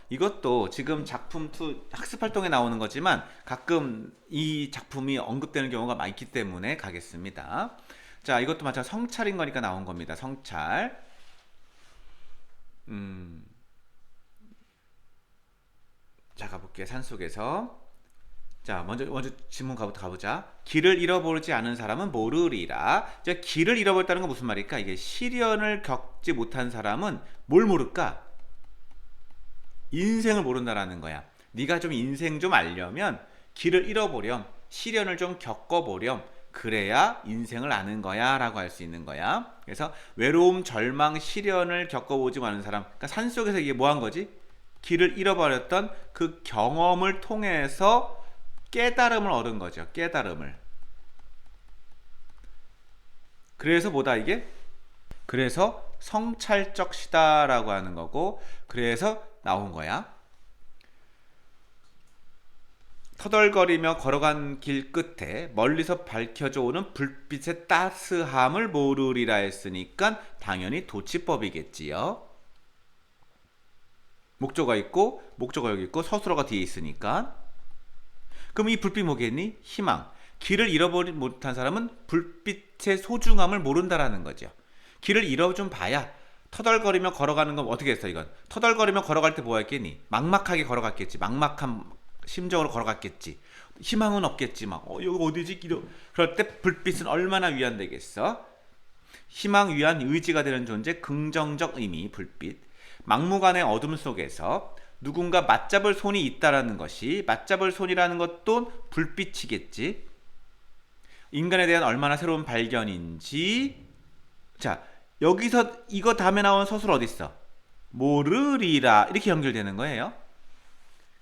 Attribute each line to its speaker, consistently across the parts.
Speaker 1: 이것도 지금 작품 2 학습 활동에 나오는 거지만 가끔 이 작품이 언급되는 경우가 많기 때문에 가겠습니다. 자, 이것도 마찬가지 성찰인 거니까 나온 겁니다. 성찰. 자, 가볼게요. 산속에서. 자, 먼저 질문가부터 가보자. 길을 잃어버리지 않은 사람은 모르리라. 자, 길을 잃어버렸다는 건 무슨 말일까? 이게 시련을 겪지 못한 사람은 뭘 모를까? 인생을 모른다라는 거야. 네가 좀 인생 좀 알려면 길을 잃어보렴, 시련을 좀 겪어보렴, 그래야 인생을 아는 거야 라고 할 수 있는 거야. 그래서 외로움, 절망, 시련을 겪어보지 않은 사람, 그러니까 산속에서 이게 뭐 한 거지? 길을 잃어버렸던 그 경험을 통해서 깨달음을 얻은 거죠. 깨달음을. 그래서 뭐다 이게? 그래서 성찰적 시다라고 하는 거고, 그래서 나온 거야. 터덜거리며 걸어간 길 끝에 멀리서 밝혀져 오는 불빛의 따스함을 모르리라 했으니까 당연히 도치법이겠지요. 목적어가 있고 목적어 여기 있고 서술어가 뒤에 있으니까. 그럼 이 불빛 뭐겠니? 희망. 길을 잃어버리지 못한 사람은 불빛의 소중함을 모른다라는 거죠. 길을 잃어 좀 봐야 터덜거리며 걸어가는 건 어떻게 했어 이건? 터덜거리며 걸어갈 때 뭐 했겠니? 막막하게 걸어갔겠지. 막막한 심정으로 걸어갔겠지. 희망은 없겠지. 막 여기 어디지? 그럴 때 불빛은 얼마나 위안되겠어? 희망, 위안, 의지가 되는 존재, 긍정적 의미, 불빛. 막무가내 어둠 속에서 누군가 맞잡을 손이 있다라는 것이, 맞잡을 손이라는 것도 불빛이겠지. 인간에 대한 얼마나 새로운 발견인지. 자, 여기서 이거 다음에 나온 서술 어디 있어? 모르리라 이렇게 연결되는 거예요.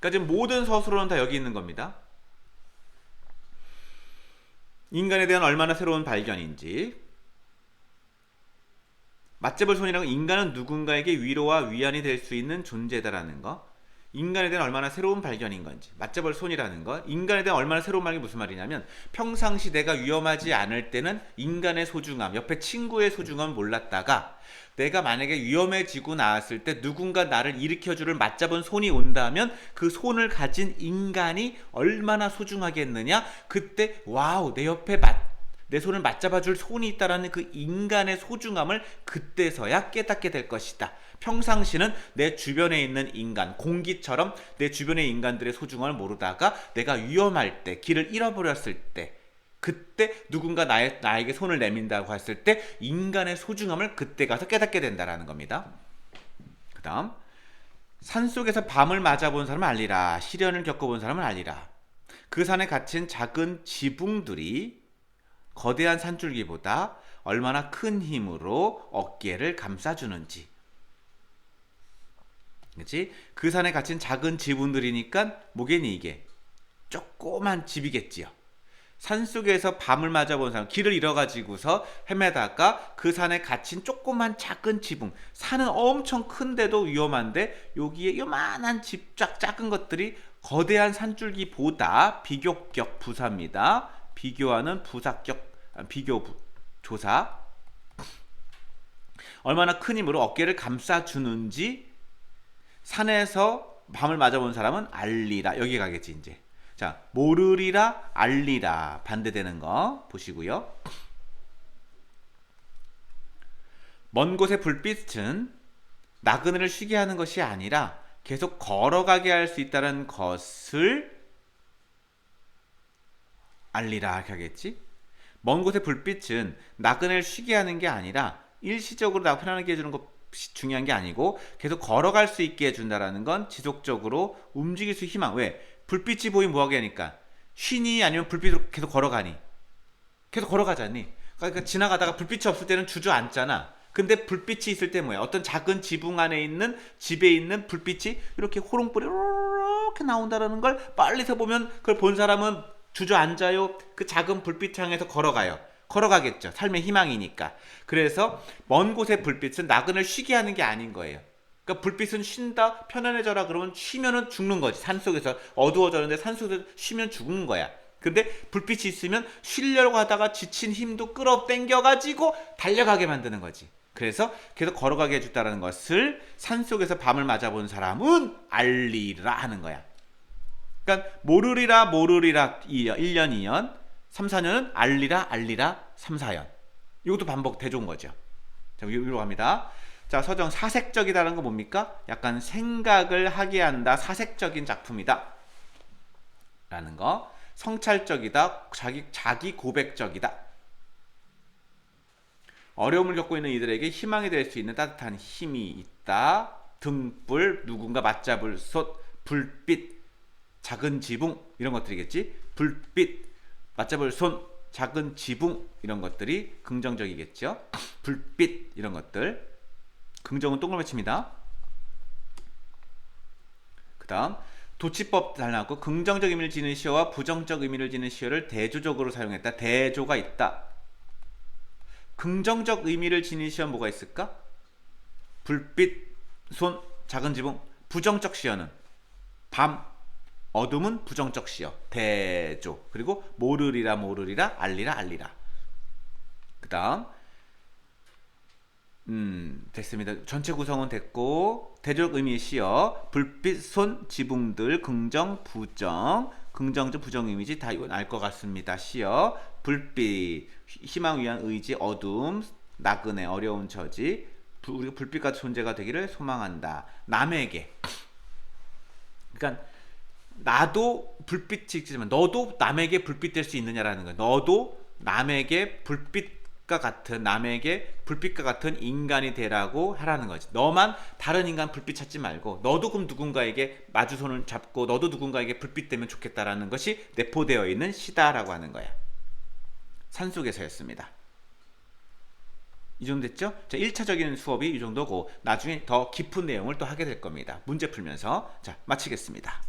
Speaker 1: 그러니까 지금 모든 서술어는 다 여기 있는 겁니다. 인간에 대한 얼마나 새로운 발견인지. 맞잡을 손이라고 인간은 누군가에게 위로와 위안이 될 수 있는 존재다라는 거. 인간에 대한 얼마나 새로운 발견인 건지. 맞잡을 손이라는 거. 인간에 대한 얼마나 새로운 발견이 무슨 말이냐면 평상시 내가 위험하지 않을 때는 인간의 소중함, 옆에 친구의 소중함을 몰랐다가 내가 만약에 위험해지고 나왔을 때 누군가 나를 일으켜주를 맞잡은 손이 온다면 그 손을 가진 인간이 얼마나 소중하겠느냐. 그때 와우, 내 옆에 내 손을 맞잡아줄 손이 있다라는 그 인간의 소중함을 그때서야 깨닫게 될 것이다. 평상시는 내 주변에 있는 인간, 공기처럼 내 주변의 인간들의 소중함을 모르다가 내가 위험할 때, 길을 잃어버렸을 때, 그때 누군가 나에게 손을 내민다고 했을 때 인간의 소중함을 그때 가서 깨닫게 된다는 겁니다. 그 다음, 산속에서 밤을 맞아본 사람은 알리라. 시련을 겪어본 사람은 알리라. 그 산에 갇힌 작은 지붕들이 거대한 산줄기보다 얼마나 큰 힘으로 어깨를 감싸주는지. 그치? 그 산에 갇힌 작은 지붕들이니까 뭐겠니 이게? 조그만 집이겠지요. 산속에서 밤을 맞아본 사람, 길을 잃어가지고서 헤매다가 그 산에 갇힌 조그만 작은 지붕. 산은 엄청 큰데도 위험한데 여기에 요만한 작은 것들이 거대한 산줄기보다 비교격 부사입니다. 비교하는 비교 조사. 얼마나 큰 힘으로 어깨를 감싸주는지 산에서 밤을 맞아본 사람은 알리라. 여기 가겠지 이제. 자, 모르리라, 알리라 반대되는 거 보시고요. 먼 곳의 불빛은 나그네를 쉬게 하는 것이 아니라 계속 걸어가게 할 수 있다는 것을 알리라 하겠지. 먼 곳의 불빛은 나그네를 쉬게 하는 게 아니라 일시적으로 나 편안하게 해주는 것이 중요한 게 아니고 계속 걸어갈 수 있게 해준다라는 건 지속적으로 움직일 수 희망. 왜? 불빛이 보이면 뭐하게 하니까 쉬니 아니면 불빛으로 계속 걸어가니? 계속 걸어가잖니. 그러니까 지나가다가 불빛이 없을 때는 주저앉잖아. 근데 불빛이 있을 때 뭐야? 어떤 작은 지붕 안에 있는 집에 있는 불빛이 이렇게 호롱불이 이렇게 나온다라는 걸 빨리서 보면 그걸 본 사람은 주저앉아요. 그 작은 불빛 향해서 걸어가요. 걸어가겠죠. 삶의 희망이니까. 그래서 먼 곳의 불빛은 나그네를 쉬게 하는 게 아닌 거예요. 그러니까 불빛은 쉰다, 편안해져라 그러면 쉬면은 죽는 거지. 산속에서 어두워졌는데 산속에서 쉬면 죽는 거야. 근데 불빛이 있으면 쉬려고 하다가 지친 힘도 끌어당겨가지고 달려가게 만드는 거지. 그래서 계속 걸어가게 해줬다는 것을 산속에서 밤을 맞아본 사람은 알리라 하는 거야. 그러니까 모르리라 1년 2년 3, 4년은 알리라 3, 4년. 이것도 반복 대조인 거죠. 자, 위로 갑니다. 자, 서정 사색적이다라는 거 뭡니까? 약간 생각을 하게 한다. 사색적인 작품이다. 라는 거. 성찰적이다. 자기 고백적이다. 어려움을 겪고 있는 이들에게 희망이 될 수 있는 따뜻한 힘이 있다. 등불, 누군가 맞잡을 솥, 불빛, 작은 지붕 이런 것들이겠지. 불빛, 맞잡을 손, 작은 지붕 이런 것들이 긍정적이겠죠. 불빛 이런 것들. 긍정은 동그라미 칩니다. 그 다음 도치법 잘 나왔고 긍정적 의미를 지닌 시어와 부정적 의미를 지닌 시어를 대조적으로 사용했다. 대조가 있다. 긍정적 의미를 지닌 시어는 뭐가 있을까? 불빛, 손, 작은 지붕. 부정적 시어는 밤, 어둠은 부정적 시어. 대조. 그리고 모르리라 알리라. 그 다음 됐습니다. 전체 구성은 됐고 대조적 의미의 시어 불빛, 손, 지붕들 긍정, 부정 긍정적 부정 이미지 다 알 것 같습니다. 시어 불빛 희망 위한 의지 어둠 나그네 어려운 처지 우리가 불빛같은 존재가 되기를 소망한다. 남에게 그러니까 나도 불빛이지만 너도 남에게 불빛 될 수 있느냐라는 거예요. 너도 남에게 불빛과 같은 인간이 되라고 하라는 거지. 너만 다른 인간 불빛 찾지 말고 너도 그럼 누군가에게 마주손을 잡고 너도 누군가에게 불빛 되면 좋겠다라는 것이 내포되어 있는 시다라고 하는 거야. 산속에서였습니다. 이 정도 됐죠? 자, 1차적인 수업이 이 정도고 나중에 더 깊은 내용을 또 하게 될 겁니다. 문제 풀면서. 자, 마치겠습니다.